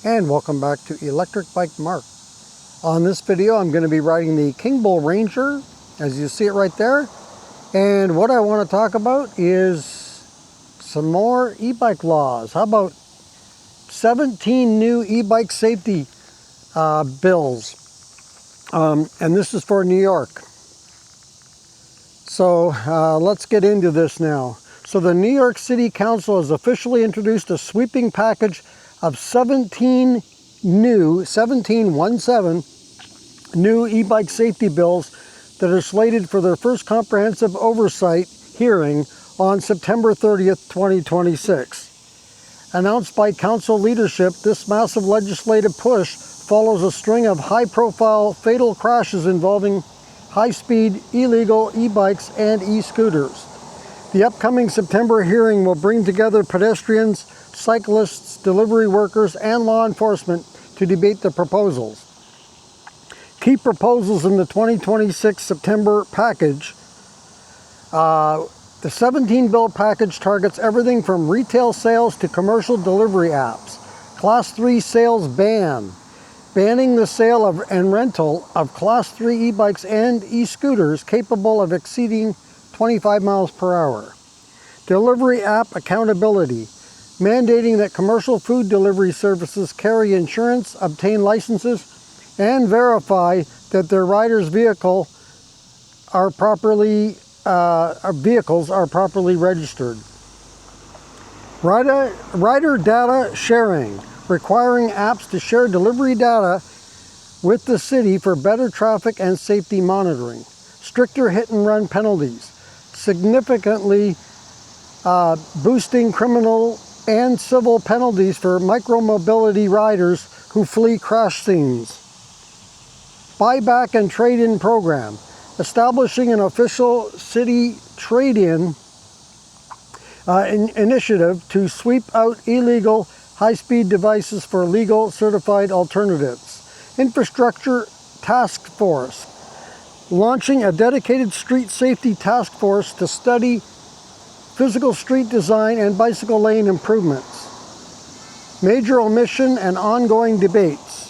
And welcome back to Electric Bike Mark. On this video I'm going to be riding the King Bull Ranger, as you see it right there. And what I want to talk about is some more e-bike laws. How about 17 new e-bike safety bills, and this is for New York. So let's get into this now. So the New York City Council has officially introduced a sweeping package of 17 new e-bike safety bills that are slated for their first comprehensive oversight hearing on September 30th, 2026. Announced by council leadership, this massive legislative push follows a string of high-profile fatal crashes involving high-speed illegal e-bikes and e-scooters. The upcoming September hearing will bring together pedestrians, cyclists, delivery workers, and law enforcement to debate the proposals. Key proposals in the 2026 September package. The 17-bill package targets everything from retail sales to commercial delivery apps. Class 3 sales ban. Banning the sale of and rental of Class 3 e-bikes and e-scooters capable of exceeding 25 miles per hour. Delivery app accountability. Mandating that commercial food delivery services carry insurance, obtain licenses, and verify that their riders' vehicles are properly registered. Rider data sharing, requiring apps to share delivery data with the city for better traffic and safety monitoring. Stricter hit and run penalties, significantly boosting criminal and civil penalties for micromobility riders who flee crash scenes. Buyback and trade-in program, establishing an official city trade-in initiative to sweep out illegal high-speed devices for legal certified alternatives. Infrastructure task force, launching a dedicated street safety task force to study physical street design and bicycle lane improvements. Major omission and ongoing debates.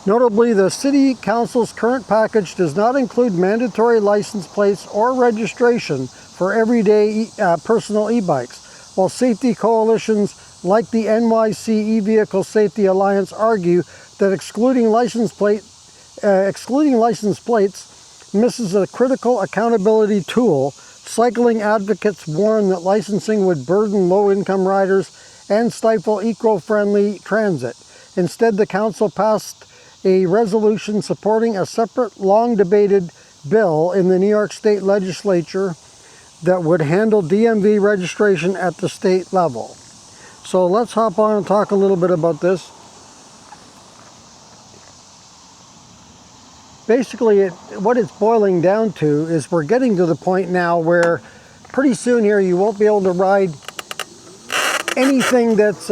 Notably, the City Council's current package does not include mandatory license plates or registration for everyday personal e-bikes, while safety coalitions like the NYC E-Vehicle Safety Alliance argue that excluding license plates misses a critical accountability tool. Cycling advocates warn that licensing would burden low-income riders and stifle eco-friendly transit. Instead, the council passed a resolution supporting a separate, long-debated bill in the New York State Legislature that would handle DMV registration at the state level. So let's hop on and talk a little bit about this. Basically, what it's boiling down to is we're getting to the point now where pretty soon here you won't be able to ride anything that's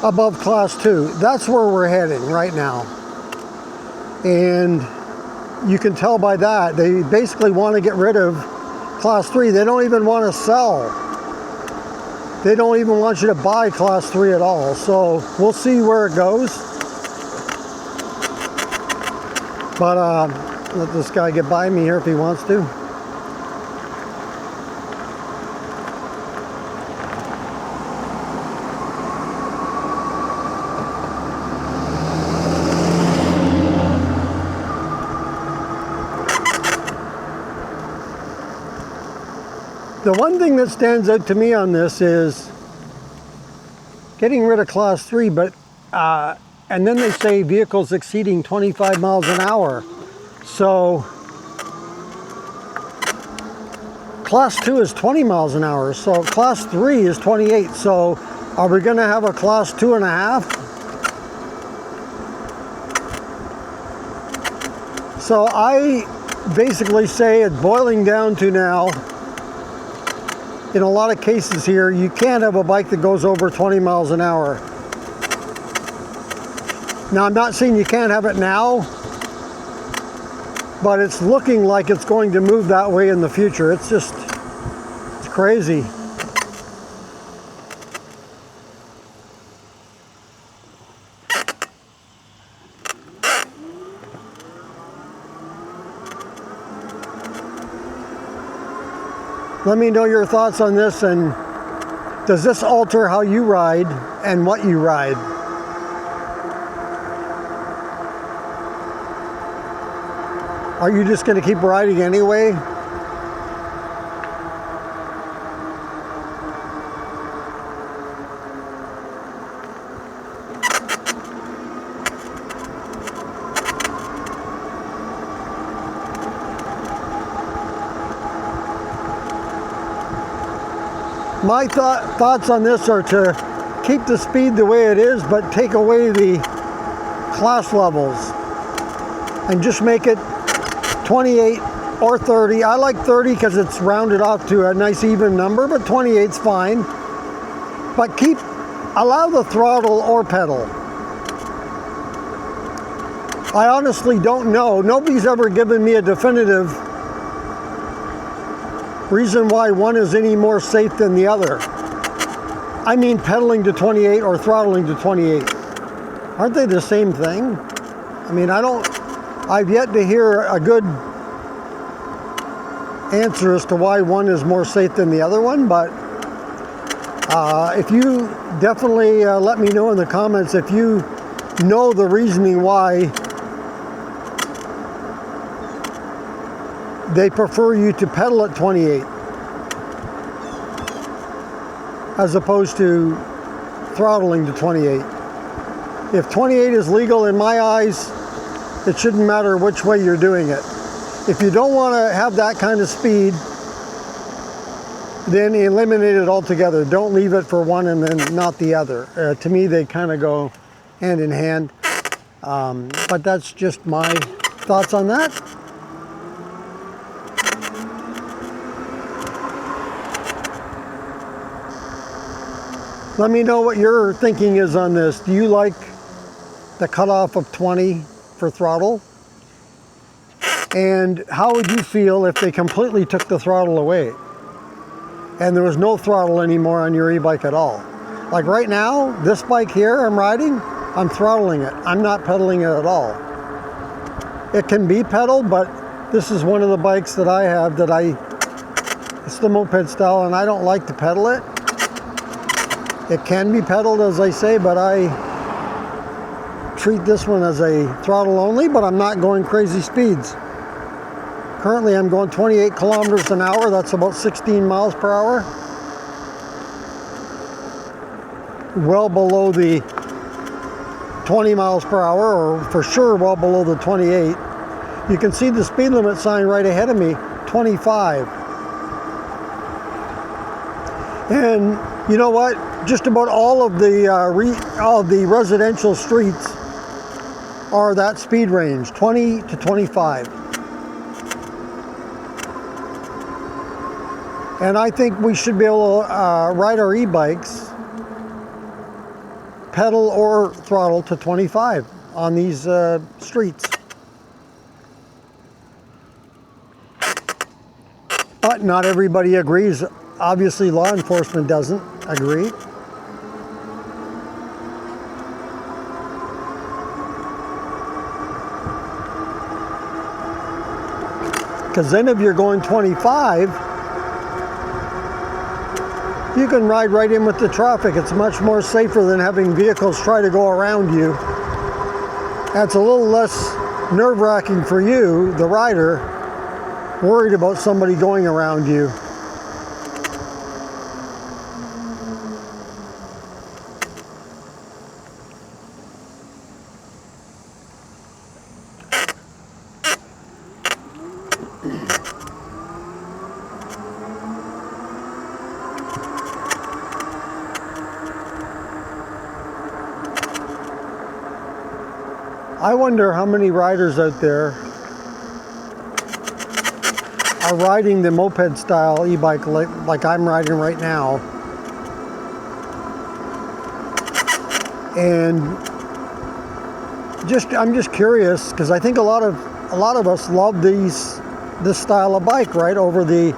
above Class 2. That's where we're heading right now. And you can tell by that, they basically want to get rid of Class 3. They don't even want to sell. They don't even want you to buy Class 3 at all. So we'll see where it goes. But let this guy get by me here if he wants to. The one thing that stands out to me on this is getting rid of Class 3, but and then they say vehicles exceeding 25 miles an hour. So Class 2 is 20 miles an hour. So Class 3 is 28. So are we going to have a Class 2.5? So I basically say it's boiling down to now, in a lot of cases here, you can't have a bike that goes over 20 miles an hour. Now, I'm not saying you can't have it now, but it's looking like it's going to move that way in the future. It's crazy. Let me know your thoughts on this, and does this alter how you ride and what you ride? Are you just going to keep riding anyway? My thoughts on this are to keep the speed the way it is, but take away the class levels and just make it 28 or 30. I like 30 because it's rounded off to a nice even number, but 28's fine. But allow the throttle or pedal. I honestly don't know. Nobody's ever given me a definitive reason why one is any more safe than the other. I mean pedaling to 28 or throttling to 28. Aren't they the same thing? I mean, I've yet to hear a good answer as to why one is more safe than the other one, but if you definitely let me know in the comments if you know the reasoning why they prefer you to pedal at 28 as opposed to throttling to 28. If 28 is legal in my eyes, it shouldn't matter which way you're doing it. If you don't want to have that kind of speed, then eliminate it altogether. Don't leave it for one and then not the other. To me, they kind of go hand in hand. But that's just my thoughts on that. Let me know what your thinking is on this. Do you like the cutoff of 20 for throttle? And how would you feel if they completely took the throttle away and there was no throttle anymore on your e-bike at all? Like right now, this bike here I'm riding, I'm throttling it. I'm not pedaling it at all. It can be pedaled, but this is one of the bikes that I have that it's the Moped-Style, and I don't like to pedal it. It can be pedaled, as I say, but I treat this one as a throttle only, but I'm not going crazy speeds. Currently I'm going 28 kilometers an hour. That's about 16 miles per hour. Well below the 20 miles per hour, or for sure well below the 28. You can see the speed limit sign right ahead of me, 25. And you know what? Just about all of the residential streets are that speed range, 20 to 25. And I think we should be able to ride our e-bikes, pedal or throttle to 25 on these streets. But not everybody agrees. Obviously, law enforcement doesn't agree. Because then if you're going 25, you can ride right in with the traffic. It's much more safer than having vehicles try to go around you. That's a little less nerve-wracking for you, the rider, worried about somebody going around you. I wonder how many riders out there are riding the Moped-Style e-bike like I'm riding right now. And I'm just curious, because I think a lot of us love this style of bike, right, over the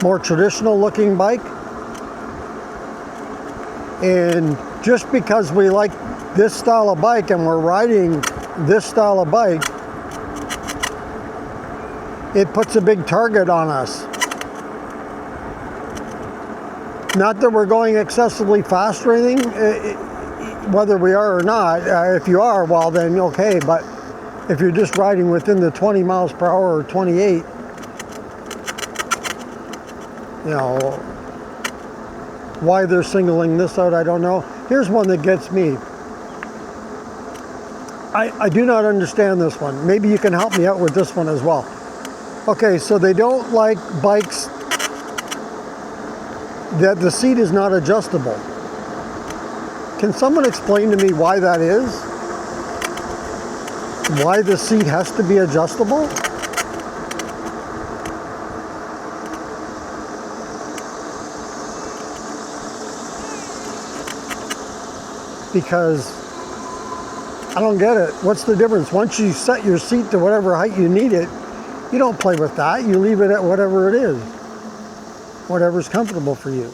more traditional looking bike. And just because we like this style of bike and we're riding this style of bike, it puts a big target on us. Not that we're going excessively fast or anything, whether we are or not. If you are, well then okay, but if you're just riding within the 20 miles per hour or 28, you know, why they're singling this out, I don't know. Here's one that gets me. I do not understand this one. Maybe you can help me out with this one as well. Okay, so they don't like bikes that the seat is not adjustable. Can someone explain to me why that is? Why the seat has to be adjustable? Because I don't get it. What's the difference? Once you set your seat to whatever height you need it, you don't play with that. You leave it at whatever it is. Whatever's comfortable for you.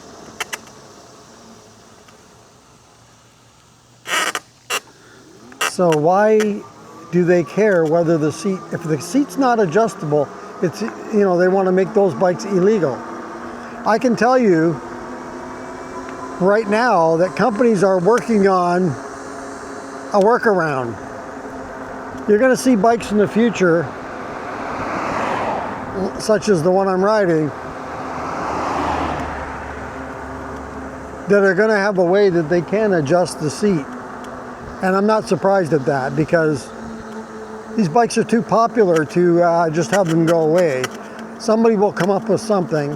So why do they care whether the seat, if the seat's not adjustable, it's, you know, they want to make those bikes illegal. I can tell you right now that companies are working on a workaround. You're going to see bikes in the future, such as the one I'm riding, that are going to have a way that they can adjust the seat. And I'm not surprised at that, because these bikes are too popular to just have them go away. Somebody will come up with something,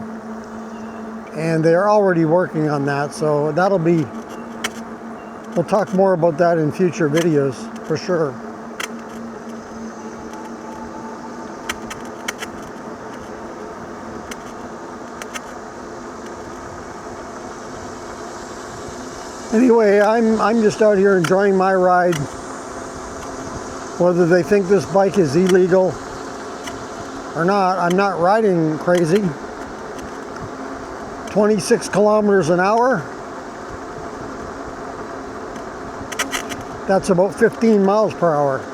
and they're already working on that, so that'll be, we'll talk more about that in future videos for sure. Anyway, I'm just out here enjoying my ride. Whether they think this bike is illegal or not, I'm not riding crazy. 26 kilometers an hour. That's about 15 miles per hour.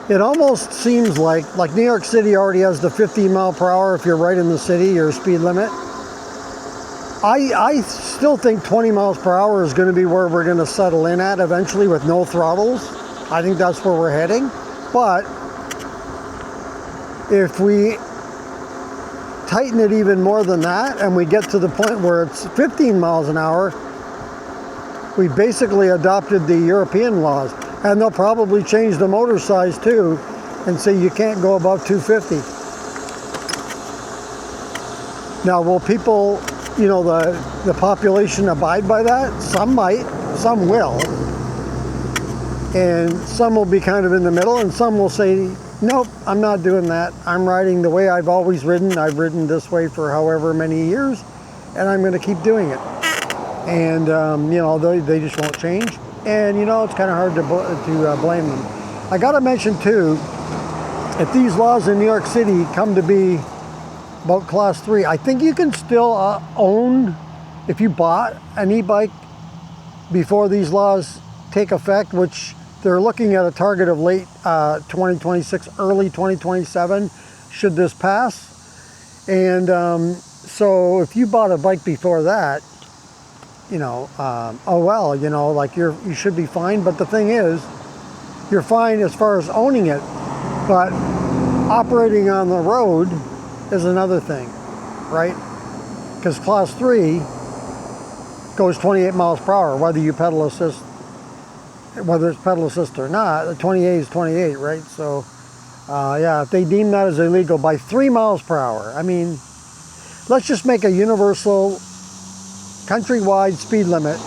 It almost seems like New York City already has the 15 mile per hour if you're right in the city, your speed limit. I still think 20 miles per hour is going to be where we're going to settle in at eventually with no throttles. I think that's where we're heading. But if we tighten it even more than that and we get to the point where it's 15 miles an hour, we basically adopted the European laws. And they'll probably change the motor size too and say you can't go above 250. Now, will people, you know, the population abide by that? Some might, some will. And some will be kind of in the middle, and some will say, nope, I'm not doing that. I'm riding the way I've always ridden. I've ridden this way for however many years, and I'm going to keep doing it. And, you know, they just won't change. And, you know, it's kind of hard to blame them. I got to mention, too, if these laws in New York City come to be about Class 3, I think you can still own, if you bought an e-bike before these laws take effect, which they're looking at a target of late 2026, early 2027, should this pass. And so if you bought a bike before that, you know, oh well, you know, like you should be fine. But the thing is, you're fine as far as owning it, but operating on the road is another thing, right? Because Class 3 goes 28 miles per hour, whether you pedal assist, whether it's pedal assist or not. The 28 is 28, right? So, yeah, if they deem that as illegal by 3 miles per hour, I mean, let's just make a universal countrywide speed limit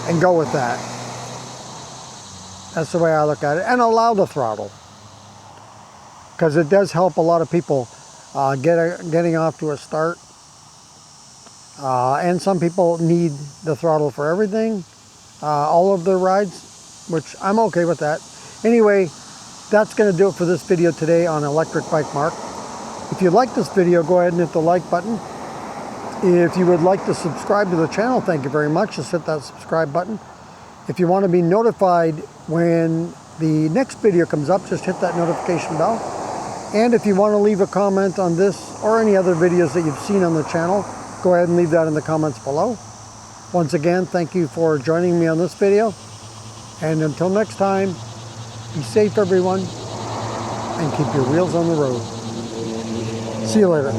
and go with that. That's the way I look at it. And allow the throttle, because it does help a lot of people getting off to a start. And some people need the throttle for everything, all of their rides, which I'm okay with that. Anyway, that's going to do it for this video today on Electric Bike Mark. If you like this video, go ahead and hit the like button. If you would like to subscribe to the channel, thank you very much. Just hit that subscribe button. If you want to be notified when the next video comes up, just hit that notification bell. And if you want to leave a comment on this or any other videos that you've seen on the channel, go ahead and leave that in the comments below. Once again, thank you for joining me on this video. And until next time, be safe everyone, and keep your wheels on the road. See you later.